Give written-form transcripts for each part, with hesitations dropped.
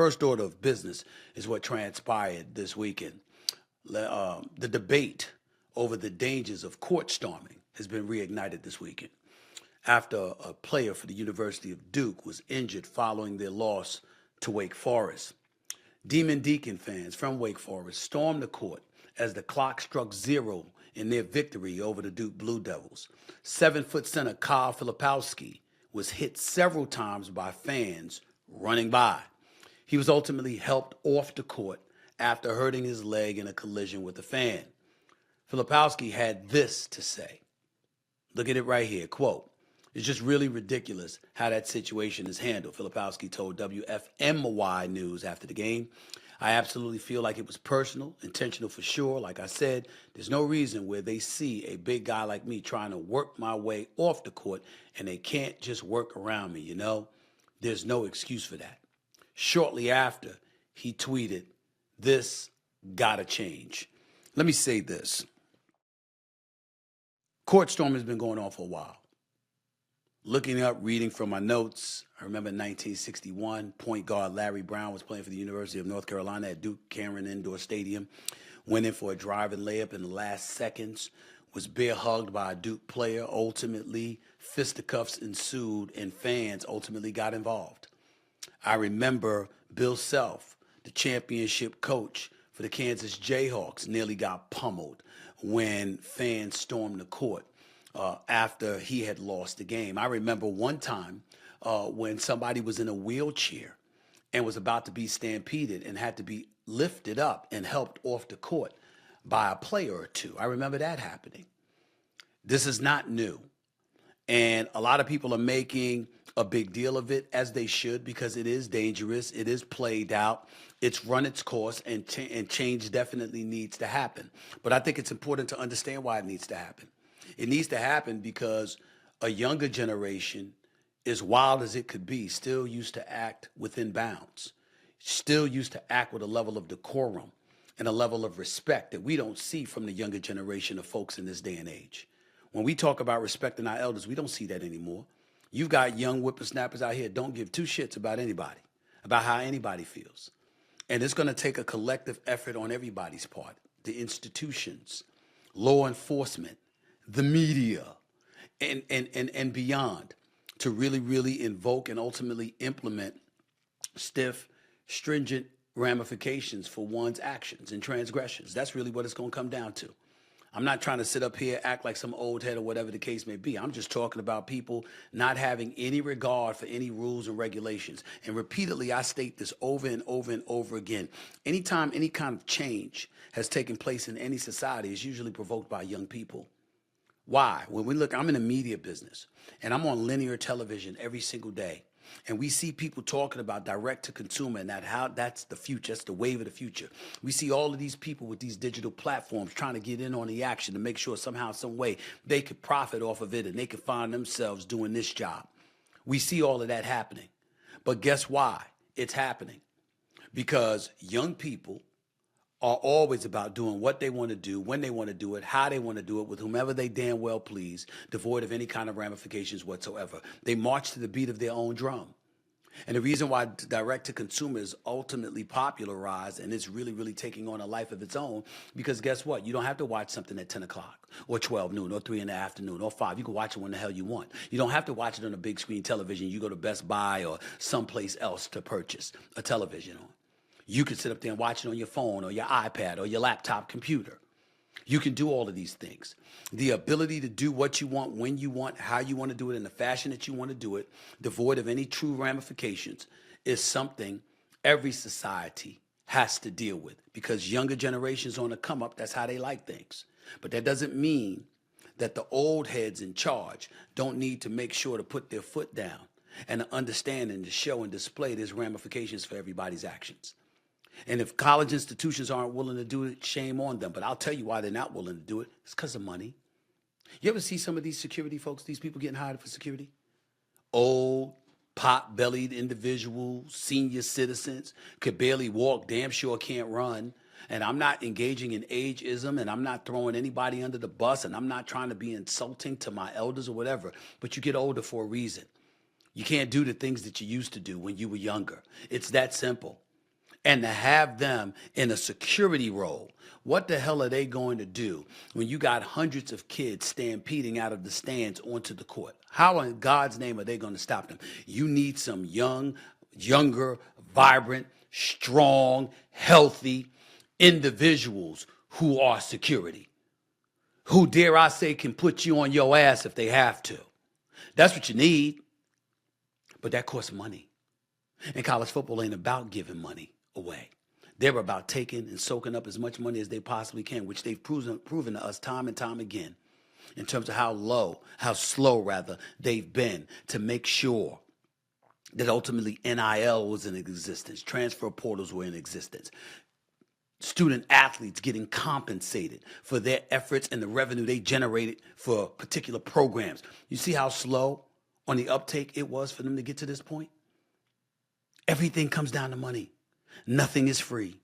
first order of business is what transpired this weekend. The debate over the dangers of court storming has been reignited this weekend after a player for the University of Duke was injured following their loss to Wake Forest. Demon Deacon fans from Wake Forest stormed the court as the clock struck zero in their victory over the Duke Blue Devils. 7-foot center Kyle Filipowski was hit several times by fans running by. He was ultimately helped off the court after hurting his leg in a collision with a fan. Filipowski had this to say. Look at it right here. Quote, "It's just really ridiculous how that situation is handled," Filipowski told WFMY News after the game. "I absolutely feel like it was personal, intentional for sure. Like I said, there's no reason where they see a big guy like me trying to work my way off the court and they can't just work around me, you know? There's no excuse for that." Shortly after, he tweeted, "This gotta change." Let me say this. Court storm has been going on for a while. Looking up, reading from my notes, I remember in 1961, point guard Larry Brown was playing for the University of North Carolina at Duke Cameron Indoor Stadium, went in for a driving layup in the last seconds, was bear hugged by a Duke player. Ultimately, fisticuffs ensued and fans ultimately got involved. I remember Bill Self, the championship coach for the Kansas Jayhawks, nearly got pummeled when fans stormed the court after he had lost the game. I remember one time when somebody was in a wheelchair and was about to be stampeded and had to be lifted up and helped off the court by a player or two. I remember that happening. This is not new. And a lot of people are making a big deal of it, as they should, because it is dangerous. It is played out. It's run its course, and change definitely needs to happen. But I think it's important to understand why it needs to happen. It needs to happen because a younger generation, as wild as it could be, still used to act within bounds, still used to act with a level of decorum and a level of respect that we don't see from the younger generation of folks in this day and age. When we talk about respecting our elders, we don't see that anymore. You've got young whippersnappers out here don't give two shits about anybody, about how anybody feels. And it's going to take a collective effort on everybody's part, the institutions, law enforcement, the media, and beyond, to really invoke and ultimately implement stiff, stringent ramifications for one's actions and transgressions. That's really what it's going to come down to. I'm not trying to sit up here, act like some old head or whatever the case may be. I'm just talking about people not having any regard for any rules and regulations. And repeatedly, I state this over and over again. Anytime any kind of change has taken place in any society, it's usually provoked by young people. Why? When we look, I'm in the media business, and I'm on linear television every single day. And we see people talking about direct to consumer and that's the future, that's the wave of the future. We see all of these people with these digital platforms trying to get in on the action to make sure somehow, some way they could profit off of it and they could find themselves doing this job. We see all of that happening. But guess why it's happening? Because young people are always about doing what they want to do, when they want to do it, how they want to do it, with whomever they damn well please, devoid of any kind of ramifications whatsoever. They march to the beat of their own drum. And the reason why direct-to-consumer is ultimately popularized and it's really taking on a life of its own, because guess what? You don't have to watch something at 10 o'clock or 12 noon or 3 in the afternoon or 5. You can watch it when the hell you want. You don't have to watch it on a big screen television. You go to Best Buy or someplace else to purchase a television on. You can sit up there and watch it on your phone or your iPad or your laptop computer. You can do all of these things. The ability to do what you want, when you want, how you want to do it, in the fashion that you want to do it, devoid of any true ramifications, is something every society has to deal with, because younger generations on the come up, that's how they like things. But that doesn't mean that the old heads in charge don't need to make sure to put their foot down and to understand and to show and display there's ramifications for everybody's actions. And if college institutions aren't willing to do it, shame on them. But I'll tell you why they're not willing to do it. It's because of money. You ever see some of these security folks, these people getting hired for security? Old, pot-bellied individuals, senior citizens, could barely walk, damn sure can't run. And I'm not engaging in ageism, and I'm not throwing anybody under the bus, and I'm not trying to be insulting to my elders or whatever. But you get older for a reason. You can't do the things that you used to do when you were younger. It's that simple. and to have them in a security role. What the hell are they going to do when you got hundreds of kids stampeding out of the stands onto the court? How in God's name are they going to stop them? You need some younger, vibrant, strong, healthy individuals who are security, who, dare I say, can put you on your ass if they have to. That's what you need. But that costs money. And college football ain't about giving money away. They're about taking and soaking up as much money as they possibly can, which they've proven to us time and time again in terms of how slow they've been to make sure that ultimately NIL was in existence, transfer portals were in existence, student athletes getting compensated for their efforts and the revenue they generated for particular programs. You see how slow on the uptake it was for them to get to this point? Everything comes down to money. Nothing is free.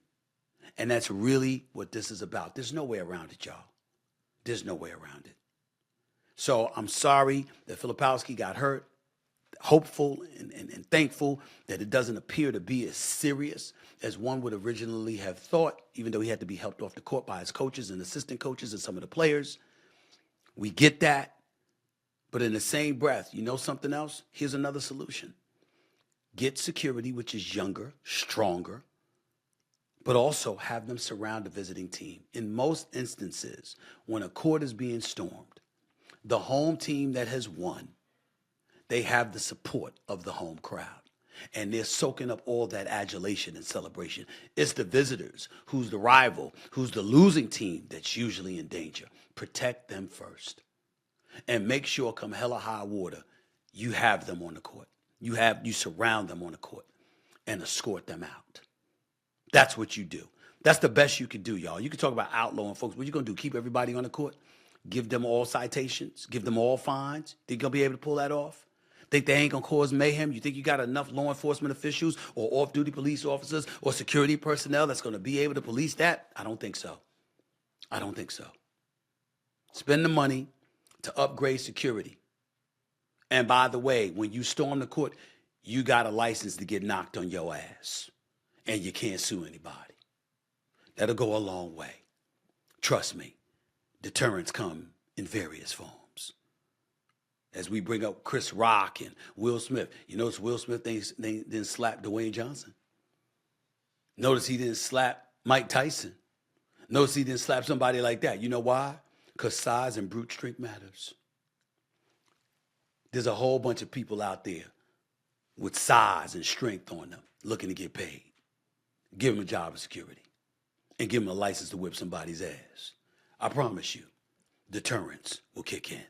And that's really what this is about. There's no way around it, y'all. There's no way around it. So I'm sorry that Filipowski got hurt. Hopeful and thankful that it doesn't appear to be as serious as one would originally have thought, even though he had to be helped off the court by his coaches and assistant coaches and some of the players. We get that. But in the same breath, you know something else? Here's another solution. Get security, which is younger, stronger, but also have them surround the visiting team. In most instances, when a court is being stormed, the home team that has won, they have the support of the home crowd. And they're soaking up all that adulation and celebration. It's the visitors, who's the rival, who's the losing team that's usually in danger. Protect them first. And make sure come hell or high water, you have them on the court. You surround them on the court and escort them out. That's what you do. That's the best you can do, y'all. You can talk about outlawing folks. What you going to do, keep everybody on the court? Give them all citations? Give them all fines? Think you'll be able to pull that off? Think they ain't going to cause mayhem? You think you got enough law enforcement officials or off-duty police officers or security personnel that's going to be able to police that? I don't think so. I don't think so. Spend the money to upgrade security. And by the way, when you storm the court, you got a license to get knocked on your ass. And you can't sue anybody. That'll go a long way. Trust me, deterrents come in various forms. As we bring up Chris Rock and Will Smith, you notice Will Smith didn't slap Dwayne Johnson. Notice he didn't slap Mike Tyson. Notice he didn't slap somebody like that. You know why? Because size and brute strength matters. There's a whole bunch of people out there with size and strength on them looking to get paid. Give them a job of security and give them a license to whip somebody's ass. I promise you, deterrence will kick in.